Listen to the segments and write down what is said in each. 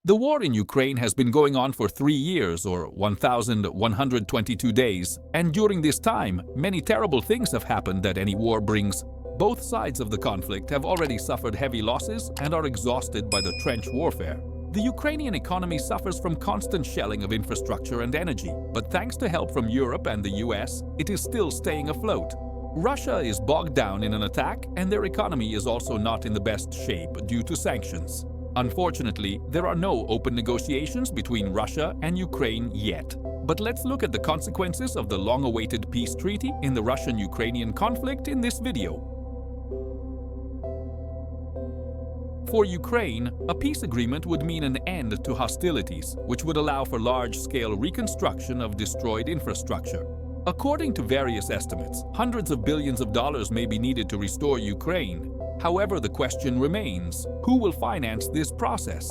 The war in Ukraine has been going on for 3 years, or 1,122 days, and during this time, many terrible things have happened that any war brings. Both sides of the conflict have already suffered heavy losses and are exhausted by the trench warfare. The Ukrainian economy suffers from constant shelling of infrastructure and energy, but thanks to help from Europe and the US, it is still staying afloat. Russia is bogged down in an attack, and their economy is also not in the best shape due to sanctions. Unfortunately, there are no open negotiations between Russia and Ukraine yet. But let's look at the consequences of the long-awaited peace treaty in the Russian-Ukrainian conflict in this video. For Ukraine, a peace agreement would mean an end to hostilities, which would allow for large-scale reconstruction of destroyed infrastructure. According to various estimates, hundreds of billions of dollars may be needed to restore Ukraine. However, the question remains, who will finance this process?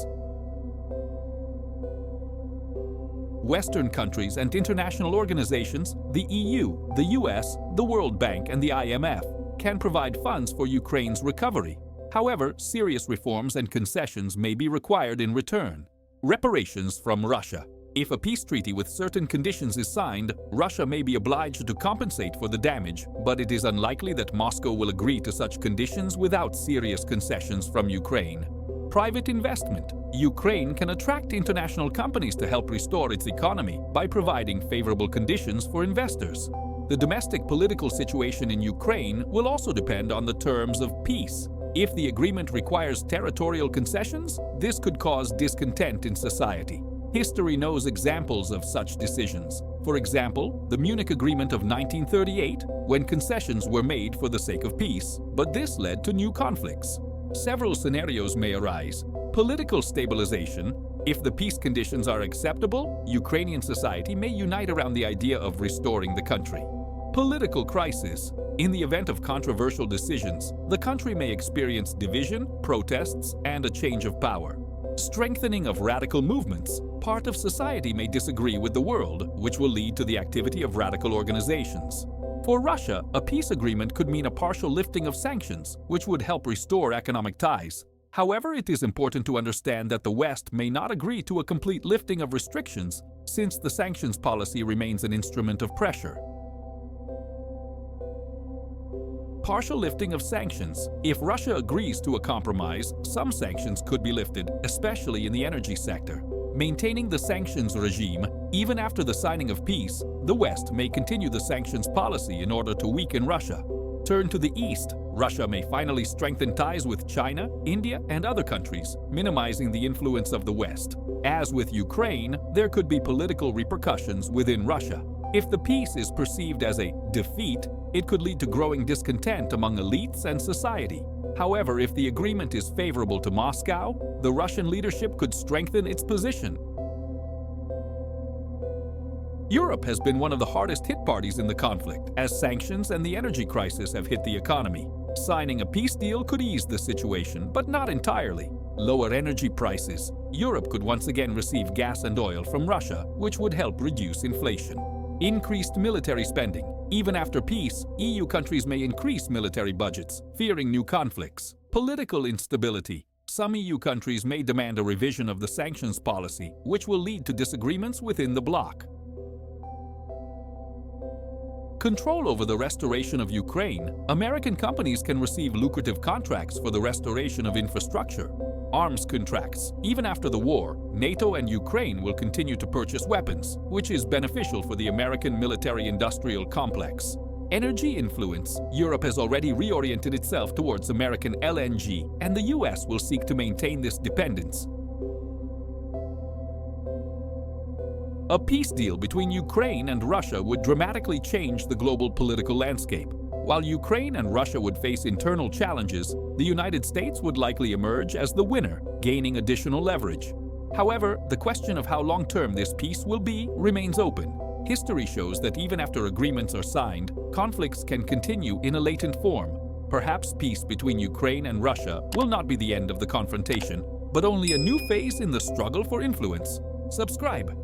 Western countries and international organizations, the EU, the US, the World Bank, and the IMF, can provide funds for Ukraine's recovery. However, serious reforms and concessions may be required in return. Reparations from Russia. If a peace treaty with certain conditions is signed, Russia may be obliged to compensate for the damage, but it is unlikely that Moscow will agree to such conditions without serious concessions from Ukraine. Private investment. Ukraine can attract international companies to help restore its economy by providing favorable conditions for investors. The domestic political situation in Ukraine will also depend on the terms of peace. If the agreement requires territorial concessions, this could cause discontent in society. History knows examples of such decisions. For example, the Munich Agreement of 1938, when concessions were made for the sake of peace, but this led to new conflicts. Several scenarios may arise. Political stabilization. If the peace conditions are acceptable, Ukrainian society may unite around the idea of restoring the country. Political crisis. In the event of controversial decisions, the country may experience division, protests, and a change of power. Strengthening of radical movements. Part of society may disagree with the world, which will lead to the activity of radical organizations. For Russia, a peace agreement could mean a partial lifting of sanctions, which would help restore economic ties. However, it is important to understand that the West may not agree to a complete lifting of restrictions, since the sanctions policy remains an instrument of pressure. Partial lifting of sanctions. If Russia agrees to a compromise, some sanctions could be lifted, especially in the energy sector. Maintaining the sanctions regime, even after the signing of peace, the West may continue the sanctions policy in order to weaken Russia. Turn to the East. Russia may finally strengthen ties with China, India, and other countries, minimizing the influence of the West. As with Ukraine, there could be political repercussions within Russia. If the peace is perceived as a defeat, it could lead to growing discontent among elites and society. However, if the agreement is favorable to Moscow, the Russian leadership could strengthen its position. Europe has been one of the hardest hit parties in the conflict, as sanctions and the energy crisis have hit the economy. Signing a peace deal could ease the situation, but not entirely. Lower energy prices. Europe could once again receive gas and oil from Russia, which would help reduce inflation. Increased military spending. Even after peace, EU countries may increase military budgets, fearing new conflicts. Political instability. Some EU countries may demand a revision of the sanctions policy, which will lead to disagreements within the bloc. Control over the restoration of Ukraine. American companies can receive lucrative contracts for the restoration of infrastructure. Arms contracts. Even after the war, NATO and Ukraine will continue to purchase weapons, which is beneficial for the American military-industrial complex. Energy influence. Europe has already reoriented itself towards American LNG, and the US will seek to maintain this dependence. A peace deal between Ukraine and Russia would dramatically change the global political landscape. While Ukraine and Russia would face internal challenges, the United States would likely emerge as the winner, gaining additional leverage. However, the question of how long-term this peace will be remains open. History shows that even after agreements are signed, conflicts can continue in a latent form. Perhaps peace between Ukraine and Russia will not be the end of the confrontation, but only a new phase in the struggle for influence. Subscribe.